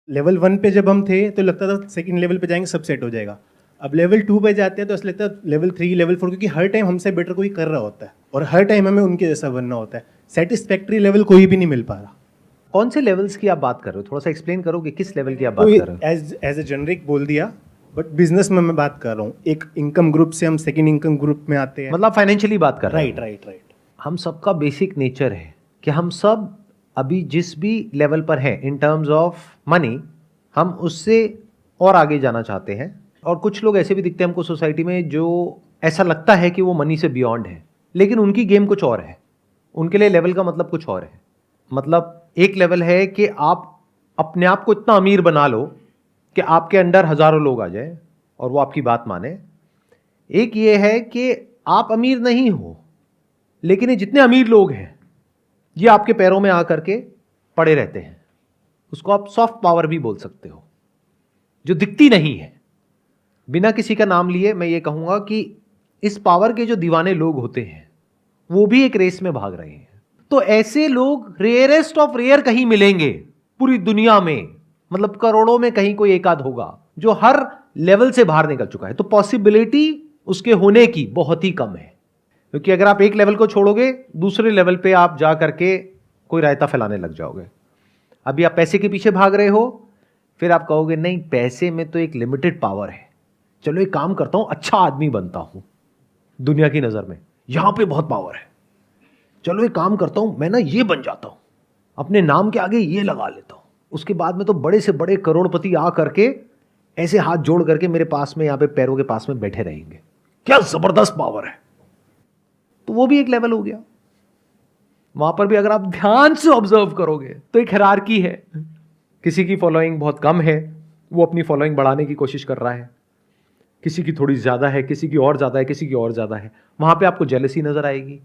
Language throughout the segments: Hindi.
लेवल 1 पे जब हम थे तो लगता था सेकंड लेवल पे जाएंगे सब सेट हो जाएगा। अब लेवल 2 पे जाते हैं तो ऐसा लगता है लेवल 3 लेवल 4, क्योंकि हर टाइम हमसे बेटर कोई कर रहा होता है और हर टाइम हमें उनके जैसा बनना होता है। सेटिस्फैक्ट्री लेवल कोई भी नहीं मिल पा रहा। कौन से लेवल्स की आप बात कर रहे हो, थोड़ा सा एक्सप्लेन करोगे किस लेवल की आप तो बात कर रहे हो? एज ए जेनरिक बोल दिया, बट बिजनेस में मैं बात कर रहा हूँ। एक इनकम ग्रुप से हम सेकंड इनकम ग्रुप में आते हैं। मतलब फाइनेंशियली बात कर रहे राइट हो? Right right. हम सबका बेसिक नेचर है कि हम सब अभी जिस भी लेवल पर हैं इन टर्म्स ऑफ मनी, हम उससे और आगे जाना चाहते हैं। और कुछ लोग ऐसे भी दिखते हैं हमको सोसाइटी में जो ऐसा लगता है कि वो मनी से बियॉन्ड है, लेकिन उनकी गेम कुछ और है। उनके लिए लेवल का मतलब कुछ और है। मतलब एक लेवल है कि आप अपने आप को इतना अमीर बना लो कि आपके अंडर हजारों लोग आ जाए और वो आपकी बात माने। एक ये है कि आप अमीर नहीं हो, लेकिन ये जितने अमीर लोग हैं ये आपके पैरों में आकर के पड़े रहते हैं। उसको आप सॉफ्ट पावर भी बोल सकते हो, जो दिखती नहीं है। बिना किसी का नाम लिए मैं ये कहूंगा कि इस पावर के जो दीवाने लोग होते हैं वो भी एक रेस में भाग रहे हैं। तो ऐसे लोग रेयरेस्ट ऑफ रेयर कहीं मिलेंगे पूरी दुनिया में, मतलब करोड़ों में कहीं कोई एक आध होगा जो हर लेवल से बाहर निकल चुका है। तो पॉसिबिलिटी उसके होने की बहुत ही कम है, क्योंकि अगर आप एक लेवल को छोड़ोगे दूसरे लेवल पे आप जा करके कोई रायता फैलाने लग जाओगे। अभी आप पैसे के पीछे भाग रहे हो, फिर आप कहोगे नहीं पैसे में तो एक लिमिटेड पावर है, चलो एक काम करता हूं अच्छा आदमी बनता हूं दुनिया की नजर में, यहां पे बहुत पावर है, चलो एक काम करता हूं मैं ना ये बन जाता हूं, अपने नाम के आगे ये लगा लेता हूं, उसके बाद में तो बड़े से बड़े करोड़पति आ करके ऐसे हाथ जोड़ करके मेरे पास में यहां पे पैरों के पास में बैठे रहेंगे। क्या जबरदस्त पावर है। तो वो भी एक लेवल हो गया। वहां पर भी अगर आप ध्यान से ऑब्जर्व करोगे तो एक हायरार्की है। किसी की फॉलोइंग बहुत कम है, वो अपनी फॉलोइंग बढ़ाने की कोशिश कर रहा है। किसी की थोड़ी ज्यादा है, किसी की और ज्यादा है, किसी की और ज्यादा है। वहां पे आपको जेलसी नजर आएगी।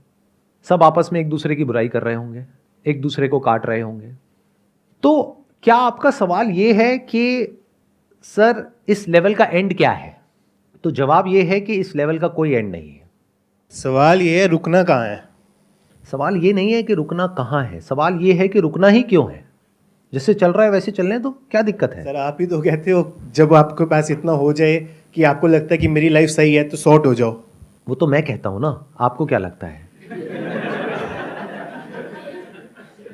सब आपस में एक दूसरे की बुराई कर रहे होंगे, एक दूसरे को काट रहे होंगे। तो क्या आपका सवाल यह है कि सर इस लेवल का एंड क्या है? तो जवाब यह है कि इस लेवल का कोई एंड नहीं है। सवाल ये है रुकना कहाँ है। सवाल ये नहीं है कि रुकना कहाँ है, सवाल ये है कि रुकना ही क्यों है। जैसे चल रहा है वैसे चलने तो क्या दिक्कत है? सर आप ही तो कहते हो जब आपके पास इतना हो जाए कि आपको लगता है कि मेरी लाइफ सही है तो सॉर्ट हो जाओ। वो तो मैं कहता हूं ना, आपको क्या लगता है?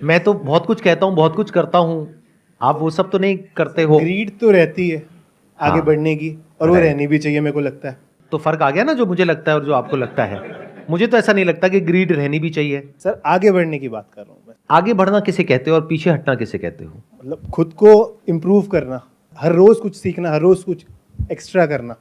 मैं तो बहुत कुछ कहता हूं, बहुत कुछ करता हूं, आप वो सब तो नहीं करते हो। ग्रीड तो रहती है आगे हाँ, बढ़ने की, और वो रहनी भी चाहिए मेरे को लगता है। तो फर्क आ गया ना, जो मुझे लगता है और जो आपको लगता है। मुझे तो ऐसा नहीं लगता कि ग्रीड रहनी भी चाहिए। सर आगे बढ़ने की बात कर रहा हूँ मैं। आगे बढ़ना किसे कहते हो और पीछे हटना किसे कहते हो? मतलब खुद को इम्प्रूव करना, हर रोज कुछ सीखना, हर रोज कुछ एक्स्ट्रा करना।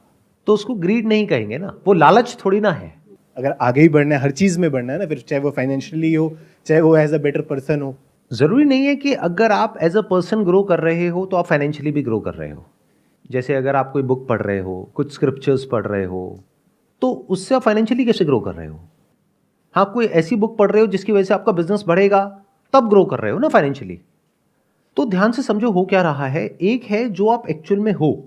तो उसको ग्रीड नहीं कहेंगे ना, वो लालच थोड़ी ना है। अगर आगे ही बढ़ना है, हर चीज में बढ़ना है ना, फिर चाहे वो फाइनेंशियली हो, चाहे वो एज अ बेटर पर्सन हो। जरूरी नहीं है कि अगर आप एज अ पर्सन ग्रो कर रहे हो तो आप फाइनेंशियली भी ग्रो कर रहे हो। जैसे अगर आप कोई बुक पढ़ रहे हो, कुछ स्क्रिप्चर्स पढ़ रहे हो, तो उससे आप फाइनेंशियली कैसे ग्रो कर रहे हो? हाँ, कोई ऐसी बुक पढ़ रहे हो जिसकी वजह से आपका बिजनेस बढ़ेगा, तब ग्रो कर रहे हो ना फाइनेंशियली। तो ध्यान से समझो हो क्या रहा है। एक है जो आप एक्चुअल में हो,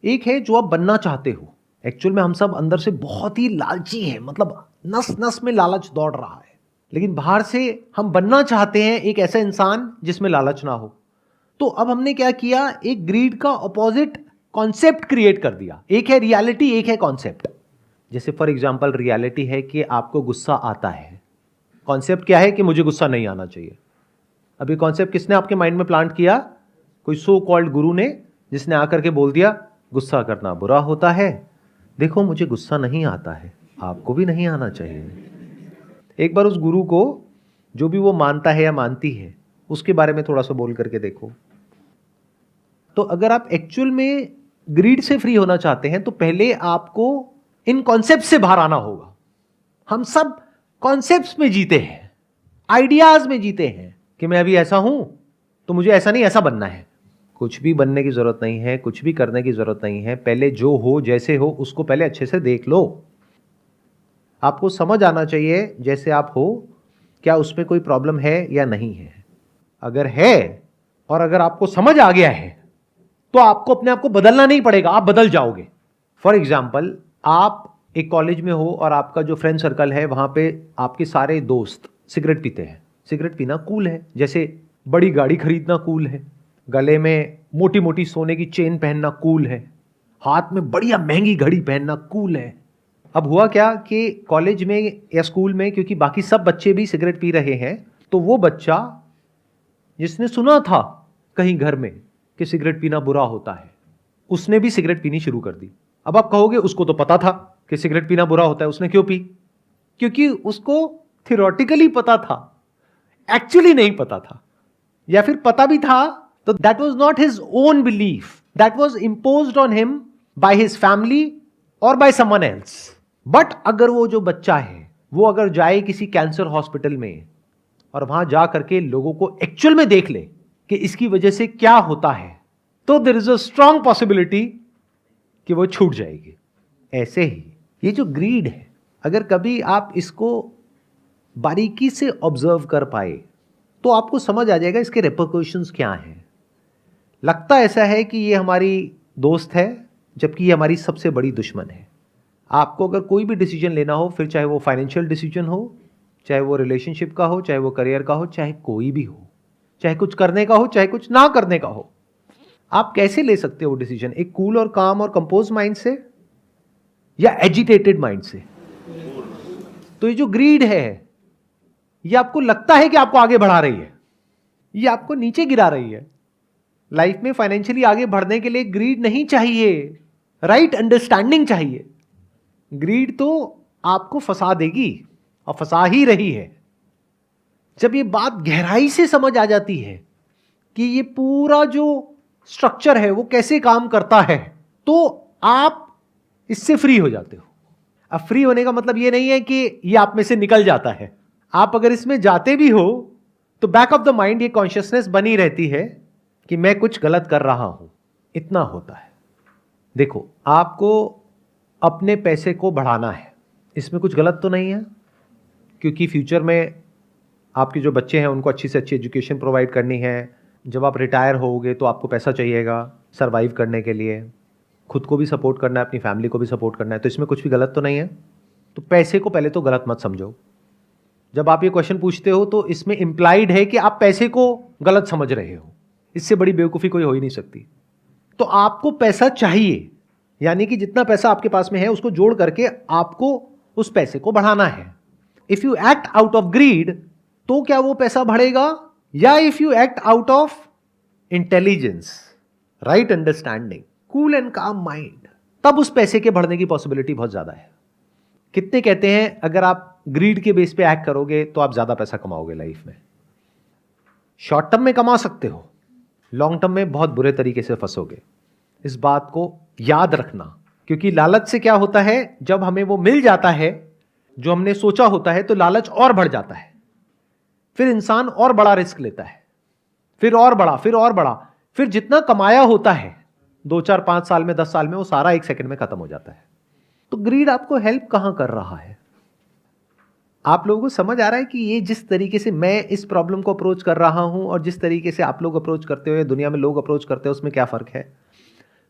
एक है जो आप बनना चाहते हो। एक्चुअल में हम सब अंदर से बहुत ही लालची हैं, मतलब नस नस में लालच दौड़ रहा है, लेकिन बाहर से हम बनना चाहते हैं एक ऐसा इंसान जिसमें लालच ना हो। तो अब हमने क्या किया, एक ग्रीड का ऑपोजिट कॉन्सेप्ट क्रिएट कर दिया। एक है रियलिटी, एक है कॉन्सेप्ट। जैसे फॉर एग्जांपल रियलिटी है कि आपको गुस्सा आता है, कॉन्सेप्ट क्या है कि मुझे गुस्सा नहीं आना चाहिए। अभी कॉन्सेप्ट किसने आपके माइंड में प्लांट किया? कोई सो कॉल्ड गुरु ने, जिसने आकर के बोल दिया गुस्सा करना बुरा होता है, देखो मुझे गुस्सा नहीं आता है, आपको भी नहीं आना चाहिए। एक बार उस गुरु को, जो भी वो मानता है या मानती है, उसके बारे में थोड़ा सा बोल करके देखो। तो अगर आप एक्चुअल में ग्रीड से फ्री होना चाहते हैं तो पहले आपको इन कॉन्सेप्ट से बाहर आना होगा। हम सब कॉन्सेप्ट्स में जीते हैं, आइडियाज में जीते हैं कि मैं अभी ऐसा हूं तो मुझे ऐसा नहीं ऐसा बनना है। कुछ भी बनने की जरूरत नहीं है, कुछ भी करने की जरूरत नहीं है। पहले जो हो जैसे हो उसको पहले अच्छे से देख लो। आपको समझ आना चाहिए जैसे आप हो, क्या उसमें कोई प्रॉब्लम है या नहीं है। अगर है और अगर आपको समझ आ गया है तो आपको अपने आप को बदलना नहीं पड़ेगा, आप बदल जाओगे। फॉर एग्जाम्पल, आप एक कॉलेज में हो और आपका जो फ्रेंड सर्कल है वहां पे आपके सारे दोस्त सिगरेट पीते हैं। सिगरेट पीना कूल है, जैसे बड़ी गाड़ी खरीदना कूल है, गले में मोटी मोटी सोने की चेन पहनना कूल है, हाथ में बढ़िया महंगी घड़ी पहनना कूल है। अब हुआ क्या कि कॉलेज में या स्कूल में, क्योंकि बाकी सब बच्चे भी सिगरेट पी रहे हैं, तो वो बच्चा जिसने सुना था कहीं घर में कि सिगरेट पीना बुरा होता है, उसने भी सिगरेट पीनी शुरू कर दी। अब आप कहोगे उसको तो पता था कि सिगरेट पीना बुरा होता है, उसने क्यों पी? क्योंकि उसको थियोरेटिकली पता था, एक्चुअली नहीं पता था, या फिर पता भी था तो that was not his own belief, that was imposed on him by his family और बाय समवन एल्स। बट अगर वो जो बच्चा है वो अगर जाए किसी कैंसर हॉस्पिटल में और वहां जा करके लोगों को एक्चुअल में देख ले कि इसकी वजह से क्या होता है, तो there is a strong possibility कि वो छूट जाएगी। ऐसे ही ये जो ग्रीड है, अगर कभी आप इसको बारीकी से ऑब्जर्व कर पाए तो आपको समझ आ जाएगा इसके रिपरकशंस क्या हैं। लगता ऐसा है कि ये हमारी दोस्त है, जबकि ये हमारी सबसे बड़ी दुश्मन है। आपको अगर कोई भी डिसीजन लेना हो, फिर चाहे वो फाइनेंशियल डिसीजन हो, चाहे वो रिलेशनशिप का हो, चाहे वो करियर का हो, चाहे कोई भी हो, चाहे कुछ करने का हो, चाहे कुछ ना करने का हो, आप कैसे ले सकते हो डिसीजन? एक कूल और काम और कंपोज माइंड से या एजिटेटेड माइंड से? तो ये जो ग्रीड है, ये आपको लगता है कि आपको आगे बढ़ा रही है, ये आपको नीचे गिरा रही है। लाइफ में फाइनेंशियली आगे बढ़ने के लिए ग्रीड नहीं चाहिए, राइट अंडरस्टैंडिंग चाहिए। ग्रीड तो आपको फंसा देगी और फंसा ही रही है। जब ये बात गहराई से समझ आ जाती है कि ये पूरा जो स्ट्रक्चर है वो कैसे काम करता है, तो आप इससे फ्री हो जाते हो। अब फ्री होने का मतलब ये नहीं है कि ये आप में से निकल जाता है। आप अगर इसमें जाते भी हो तो बैक ऑफ द माइंड ये कॉन्शियसनेस बनी रहती है कि मैं कुछ गलत कर रहा हूं। इतना होता है। देखो, आपको अपने पैसे को बढ़ाना है, इसमें कुछ गलत तो नहीं है, क्योंकि फ्यूचर में आपके जो बच्चे हैं उनको अच्छी से अच्छी एजुकेशन प्रोवाइड करनी है। जब आप रिटायर होगे तो आपको पैसा चाहिएगा सर्वाइव करने के लिए, खुद को भी सपोर्ट करना है, अपनी फैमिली को भी सपोर्ट करना है, तो इसमें कुछ भी गलत तो नहीं है। तो पैसे को पहले तो गलत मत समझो। जब आप ये क्वेश्चन पूछते हो तो इसमें इंप्लाइड है कि आप पैसे को गलत समझ रहे हो। इससे बड़ी बेवकूफ़ी कोई हो ही नहीं सकती। तो आपको पैसा चाहिए, यानी कि जितना पैसा आपके पास में है उसको जोड़ करके आपको उस पैसे को बढ़ाना है। If you act out of greed, तो क्या वो पैसा बढ़ेगा? या if you act out of intelligence, right understanding, cool and calm mind, तब उस पैसे के बढ़ने की पॉसिबिलिटी बहुत ज्यादा है। कितने कहते हैं अगर आप ग्रीड के बेस पे एक्ट करोगे तो आप ज्यादा पैसा कमाओगे लाइफ में। शॉर्ट टर्म में कमा सकते हो, लॉन्ग टर्म में बहुत बुरे तरीके से फंसोगे। इस बात को याद रखना, क्योंकि लालच से क्या होता है, जब हमें वो मिल जाता है जो हमने सोचा होता है तो लालच और बढ़ जाता है। फिर इंसान और बड़ा रिस्क लेता है, फिर और बड़ा, फिर और बड़ा, फिर जितना कमाया होता है 2, 4, 5 साल में, 10 साल में, वो सारा 1 सेकंड में खत्म हो जाता है। तो ग्रीड आपको हेल्प कहां कर रहा है? आप लोगों को समझ आ रहा है कि ये जिस तरीके से मैं इस प्रॉब्लम को अप्रोच कर रहा हूं और जिस तरीके से आप लोग अप्रोच करते हो, दुनिया में लोग अप्रोच करते हो, उसमें क्या फर्क है?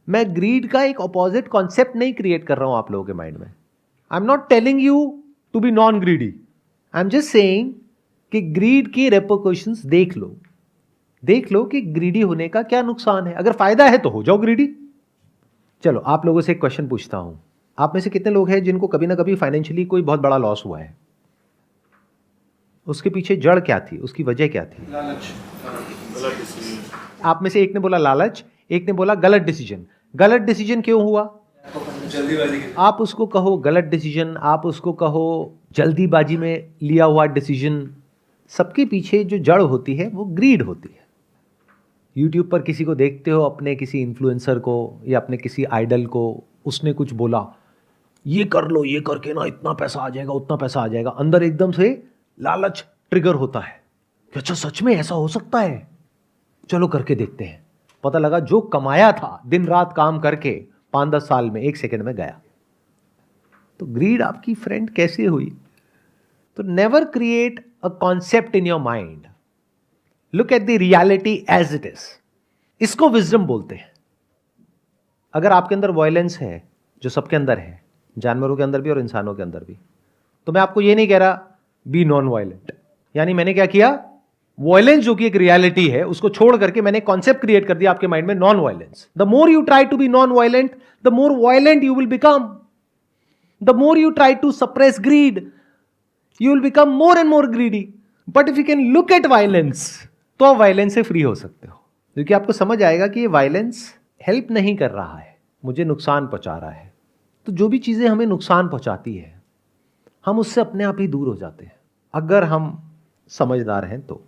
मैं ग्रीड का एक ऑपोजिट कॉन्सेप्ट नहीं क्रिएट कर रहा हूं आप लोगों के माइंड में। I am not telling you to be non greedy, I am just saying कि ग्रीड की रेपरकशंस देख लो, देख लो कि ग्रीडी होने का क्या नुकसान है। अगर फायदा है तो हो जाओ ग्रीडी। चलो, आप लोगों से एक क्वेश्चन पूछता हूं, आप में से कितने लोग हैं जिनको कभी ना कभी फाइनेंशियली कोई बहुत बड़ा लॉस हुआ है? उसके पीछे जड़ क्या थी, उसकी वजह क्या थी? लालच, गलत डिसीजन। आप में से एक ने बोला लालच, एक ने बोला गलत डिसीजन। गलत डिसीजन क्यों हुआ? जल्दीबाजी। आप उसको कहो गलत डिसीजन, आप उसको कहो जल्दीबाजी में लिया हुआ डिसीजन, सबके पीछे जो जड़ होती है वो ग्रीड होती है। यूट्यूब पर किसी को देखते हो, अपने किसी इन्फ्लुएंसर को या अपने किसी आइडल को, उसने कुछ बोला, ये कर लो, ये करके ना इतना पैसा आ जाएगा, उतना पैसा आ जाएगा, अंदर एकदम से लालच ट्रिगर होता है कि अच्छा सच में ऐसा हो सकता है, चलो करके देखते हैं। पता लगा जो कमाया था दिन रात काम करके 5-10 साल में 1 सेकंड में गया। तो ग्रीड आपकी फ्रेंड कैसे हुई? तो never create a concept in your mind, look at the reality as it is. इसको विजडम बोलते हैं। अगर आपके अंदर वायलेंस है, जो सबके अंदर है, जानवरों के अंदर भी और इंसानों के अंदर भी, तो मैं आपको ये नहीं कह रहा बी नॉन वायलेंट। यानी मैंने क्या किया, वायलेंस जो कि एक रियलिटी है उसको छोड़ करके मैंने कॉन्सेप्ट क्रिएट कर दिया आपके माइंड में non violence. The more you try to be non violent, the more violent you will become. The more you try to suppress greed, you will become more and more greedy. But if you can look at violence, तो आप वायलेंस से फ्री हो सकते हो, क्योंकि आपको समझ आएगा कि ये वायलेंस हेल्प नहीं कर रहा है, मुझे नुकसान पहुंचा रहा है. तो जो भी चीजें हमें नुकसान पहुंचाती है हम उससे अपने आप ही दूर हो जाते हैं, अगर हम समझदार हैं तो.